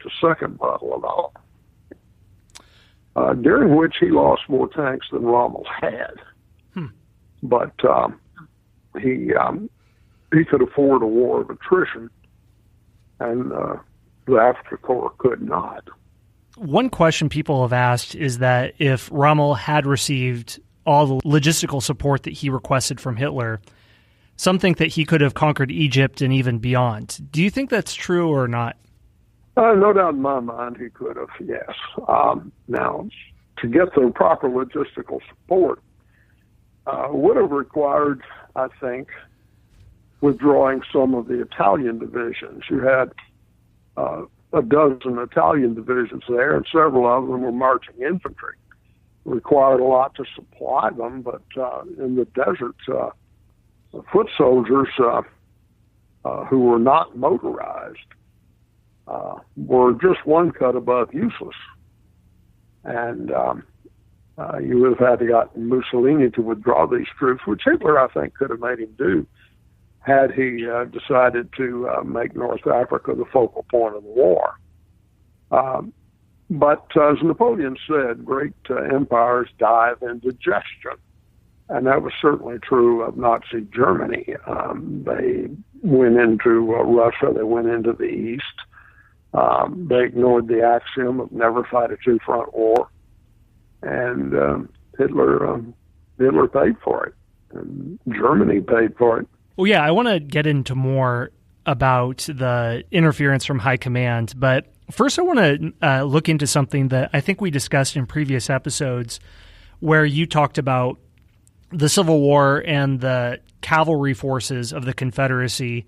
a second battle at all, during which he lost more tanks than Rommel had. But he could afford a war of attrition, and the Afrika Korps could not. One question people have asked is that if Rommel had received all the logistical support that he requested from Hitler, some think that he could have conquered Egypt and even beyond. Do you think that's true or not? No doubt in my mind he could have, yes. Now, to get the proper logistical support would have required, I think, withdrawing some of the Italian divisions. You had a dozen Italian divisions there, and several of them were marching infantry. It required a lot to supply them, but in the desert, foot soldiers who were not motorized were just one cut above useless. And you would have had to get Mussolini to withdraw these troops, which Hitler, I think, could have made him do had he decided to make North Africa the focal point of the war. But as Napoleon said, great empires dive in digestion. And that was certainly true of Nazi Germany. They went into Russia, they went into the East. They ignored the axiom of never fight a two-front war. And Hitler paid for it. And Germany paid for it. Well, yeah, I want to get into more about the interference from high command, but first I want to look into something that I think we discussed in previous episodes where you talked about the Civil War and the cavalry forces of the Confederacy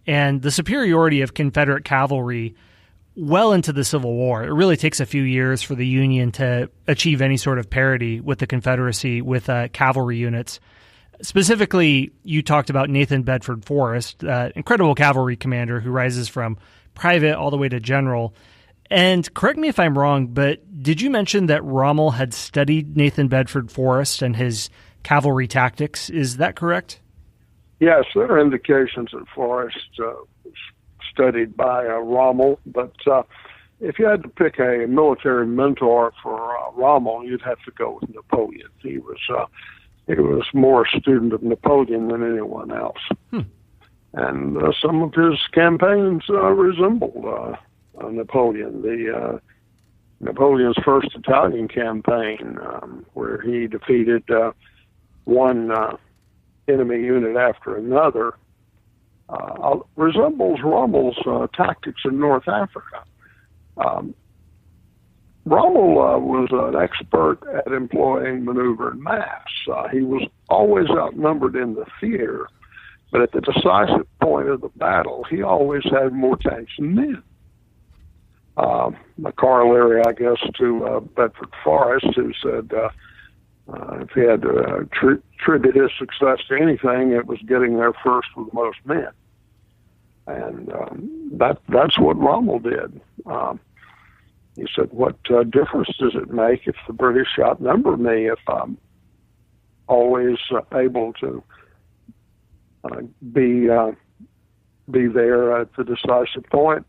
and the superiority of Confederate cavalry well into the Civil War. It really takes a few years for the Union to achieve any sort of parity with the Confederacy with cavalry units. Specifically, you talked about Nathan Bedford Forrest, incredible cavalry commander who rises from private all the way to general. And correct me if I'm wrong, but did you mention that Rommel had studied Nathan Bedford Forrest and his cavalry tactics? Is that correct? Yes, there are indications that Forrest was studied by Rommel, but if you had to pick a military mentor for Rommel, you'd have to go with Napoleon. He was more a student of Napoleon than anyone else. And some of his campaigns resembled Napoleon. Napoleon's first Italian campaign, where he defeated one enemy unit after another, resembles Rommel's tactics in North Africa. Rommel was an expert at employing maneuver in mass. He was always outnumbered in the theater, but at the decisive point of the battle, he always had more tanks than men. A corollary, I guess, to Bedford Forrest, who said if he had to attribute his success to anything, it was getting there first with most men. And that's what Rommel did. He said, what difference does it make if the British outnumber me if I'm always able to be there at the decisive point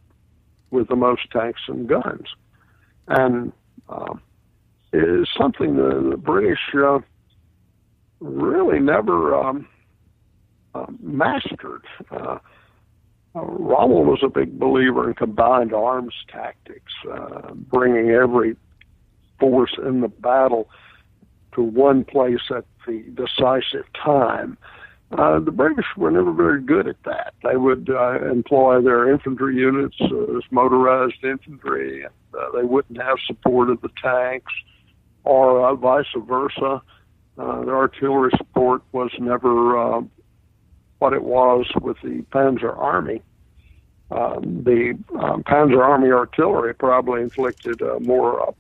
with the most tanks and guns? And it is something the British really never mastered. Rommel was a big believer in combined arms tactics, bringing every force in the battle to one place at the decisive time. The British were never very good at that. They would employ their infantry units as motorized infantry, and they wouldn't have support of the tanks, or vice versa. The artillery support was never what it was with the Panzer Army. The Panzer Army artillery probably inflicted more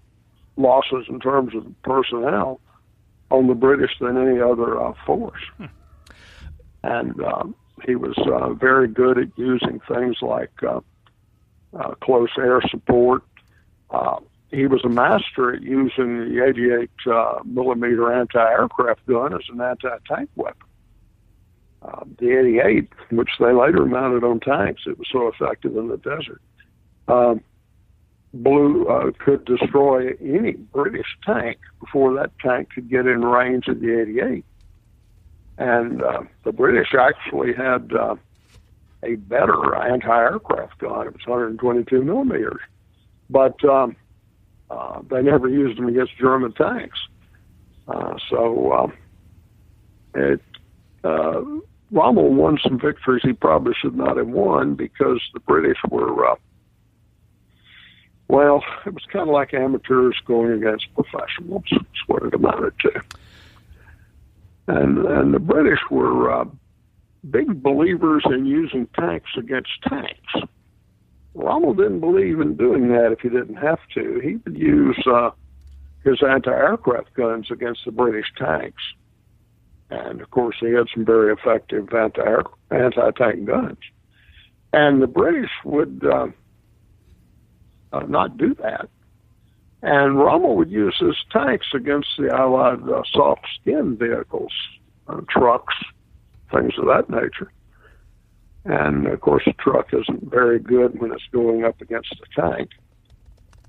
losses in terms of personnel on the British than any other force. And he was very good at using things like close air support. He was a master at using the 88 millimeter anti-aircraft gun as an anti-tank weapon. The 88, which they later mounted on tanks, it was so effective in the desert. could destroy any British tank before that tank could get in range of the 88. And the British actually had a better anti-aircraft gun. It was 122 millimeters, but they never used them against German tanks. Rommel won some victories he probably should not have won, because the British were, it was kind of like amateurs going against professionals. That's what it amounted to. And the British were big believers in using tanks against tanks. Rommel didn't believe in doing that if he didn't have to. He would use his anti-aircraft guns against the British tanks. And, of course, he had some very effective anti-tank guns. And the British would not do that. And Rommel would use his tanks against the Allied soft-skin vehicles, trucks, things of that nature. And, of course, a truck isn't very good when it's going up against a tank.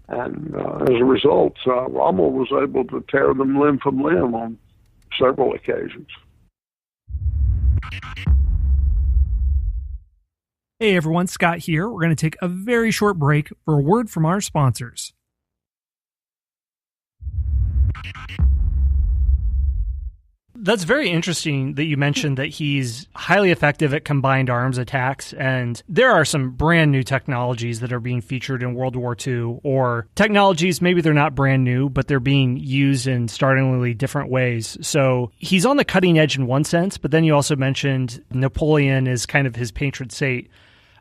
And as a result, Rommel was able to tear them limb from limb on several occasions. Hey everyone, Scott here. We're going to take a very short break for a word from our sponsors. That's very interesting that you mentioned that he's highly effective at combined arms attacks, and there are some brand new technologies that are being featured in World War II, or technologies, maybe they're not brand new, but they're being used in startlingly different ways. So he's on the cutting edge in one sense, but then you also mentioned Napoleon is kind of his patron saint,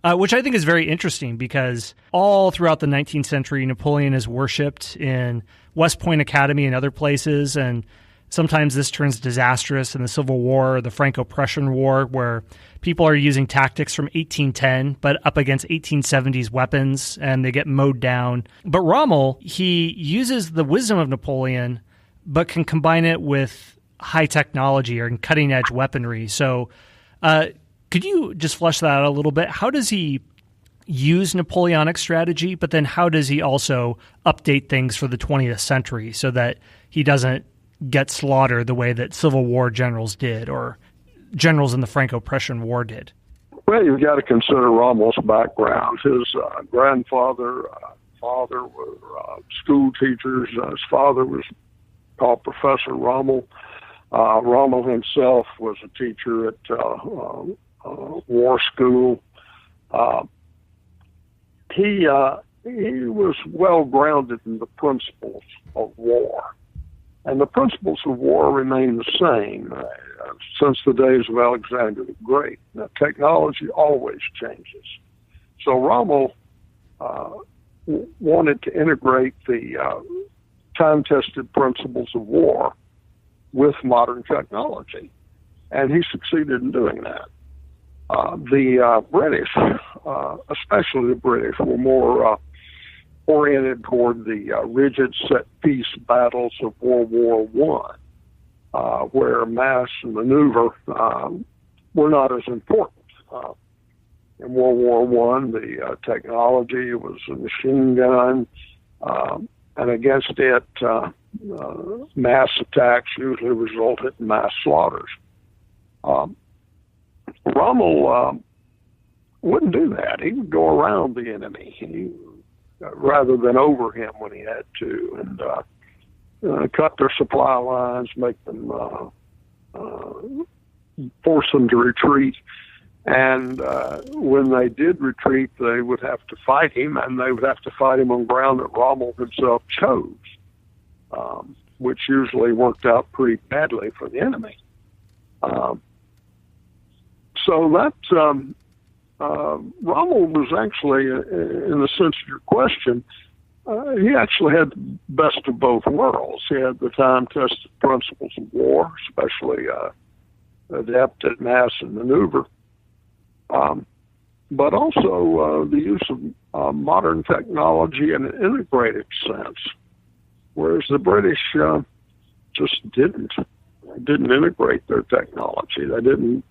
which I think is very interesting, because all throughout the 19th century, Napoleon is worshipped in West Point Academy and other places, and sometimes this turns disastrous in the Civil War or the Franco-Prussian War, where people are using tactics from 1810, but up against 1870s weapons, and they get mowed down. But Rommel, he uses the wisdom of Napoleon, but can combine it with high technology or cutting-edge weaponry. So could you just flesh that out a little bit? How does he use Napoleonic strategy, but then how does he also update things for the 20th century so that he doesn't get slaughtered the way that Civil War generals did, or generals in the Franco-Prussian War did? Well, you've got to consider Rommel's background. His grandfather, father were school teachers. His father was called Professor Rommel. Rommel himself was a teacher at war school. He was well grounded in the principles of war. And the principles of war remain the same since the days of Alexander the Great. Now, technology always changes. So Rommel wanted to integrate the time-tested principles of war with modern technology, and he succeeded in doing that. The British, especially the British, were more oriented toward the rigid set-piece battles of World War I, where mass and maneuver were not as important. In World War I, the technology was a machine gun, and against it, mass attacks usually resulted in mass slaughters. Rommel wouldn't do that. He would go around the enemy rather than over him when he had to, and cut their supply lines, make them force them to retreat. And when they did retreat, they would have to fight him, and they would have to fight him on ground that Rommel himself chose, which usually worked out pretty badly for the enemy. So that Rommel was actually, in the sense of your question, he actually had the best of both worlds. He had the time-tested principles of war, especially adept at mass and maneuver, but also the use of modern technology in an integrated sense, whereas the British just didn't integrate their technology. They didn't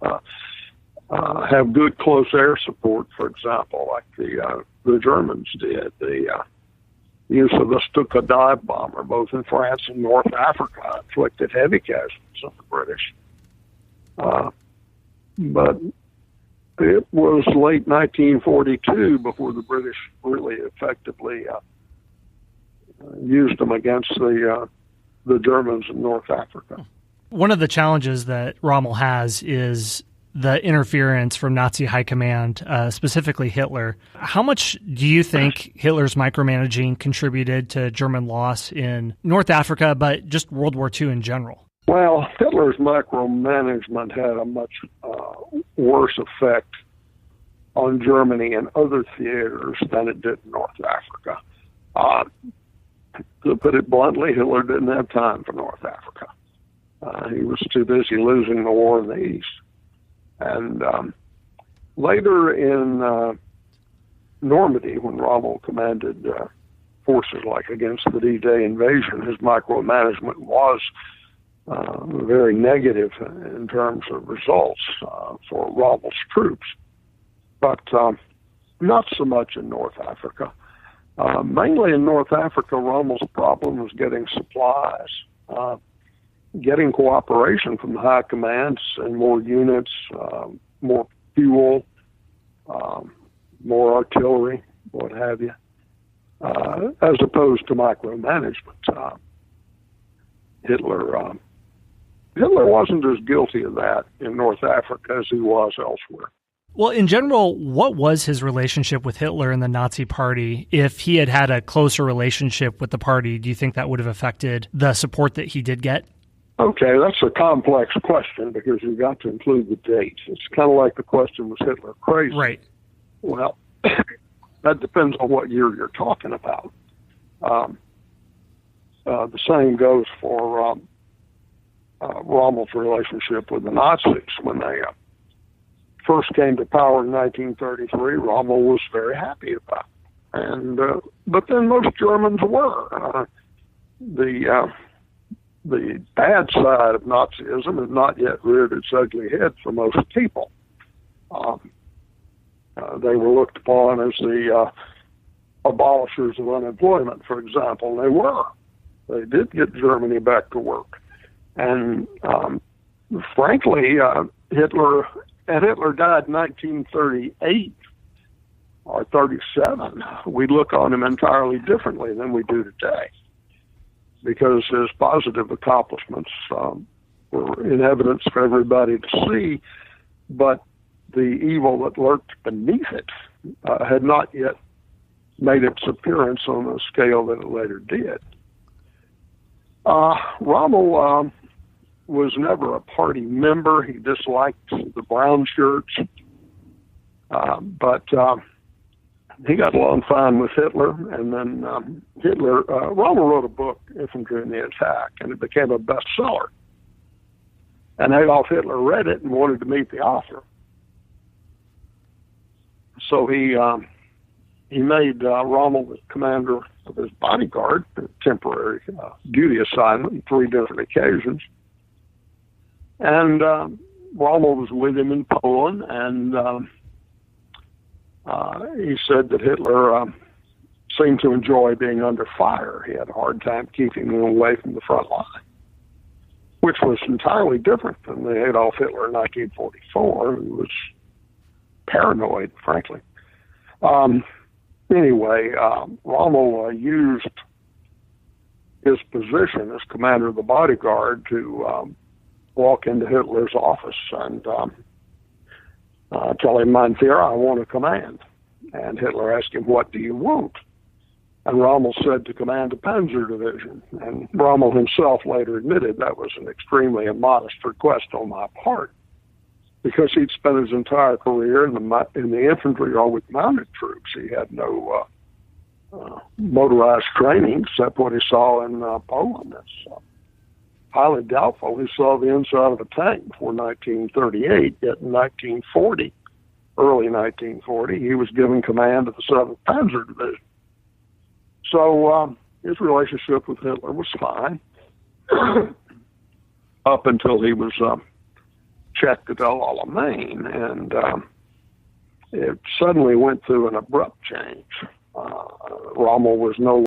have good close air support, for example, like the Germans did. use of the Stuka dive bomber, both in France and North Africa, inflicted heavy casualties on the British. But it was late 1942 before the British really effectively used them against the Germans in North Africa. One of the challenges that Rommel has is the interference from Nazi high command, specifically Hitler. How much do you think Hitler's micromanaging contributed to German loss in North Africa, but just World War II in general? Well, Hitler's micromanagement had a much worse effect on Germany and other theaters than it did in North Africa. To put it bluntly, Hitler didn't have time for North Africa. He was too busy losing the war in the East. And later in Normandy, when Rommel commanded forces like against the D-Day invasion, his micromanagement was very negative in terms of results for Rommel's troops, but not so much in North Africa. Mainly in North Africa, Rommel's problem was getting supplies, getting cooperation from the high commands and more units, more fuel, more artillery, what have you, as opposed to micromanagement. Hitler wasn't as guilty of that in North Africa as he was elsewhere. Well, in general, what was his relationship with Hitler and the Nazi Party? If he had had a closer relationship with the party, do you think that would have affected the support that he did get? Okay, that's a complex question because you've got to include the dates. It's kind of like the question, was Hitler crazy? Right. Well, that depends on what year you're talking about. The same goes for Rommel's relationship with the Nazis. When they first came to power in 1933, Rommel was very happy about it. And but then most Germans were. The bad side of Nazism has not yet reared its ugly head for most people. They were looked upon as the abolishers of unemployment, for example. They were. They did get Germany back to work. And frankly, Hitler died in 1938 or 37. We look on him entirely differently than we do today, because his positive accomplishments were in evidence for everybody to see, but the evil that lurked beneath it had not yet made its appearance on the scale that it later did. Rommel was never a party member. He disliked the brown shirts, but he got along fine with Hitler. And then Rommel wrote a book, Infantry in the Attack, and it became a bestseller. And Adolf Hitler read it and wanted to meet the author. So he made Rommel the commander of his bodyguard, a temporary duty assignment on 3 different occasions. And Rommel was with him in Poland, and he said that Hitler seemed to enjoy being under fire. He had a hard time keeping him away from the front line, which was entirely different than the Adolf Hitler in 1944, who was paranoid, frankly. Anyway, Rommel used his position as commander of the bodyguard to walk into Hitler's office and tell him, "Mein Führer, I want to command." And Hitler asked him, "What do you want?" And Rommel said, "To command a panzer division." And Rommel himself later admitted that was an extremely immodest request on my part, because he'd spent his entire career in the infantry or with mounted troops. He had no motorized training except what he saw in Poland. It's highly doubtful he saw the inside of a tank before 1938, yet in 1940, early 1940, he was given command of the 7th Panzer Division. So his relationship with Hitler was fine up until he was checked at El Alamein, and it suddenly went through an abrupt change. Rommel was no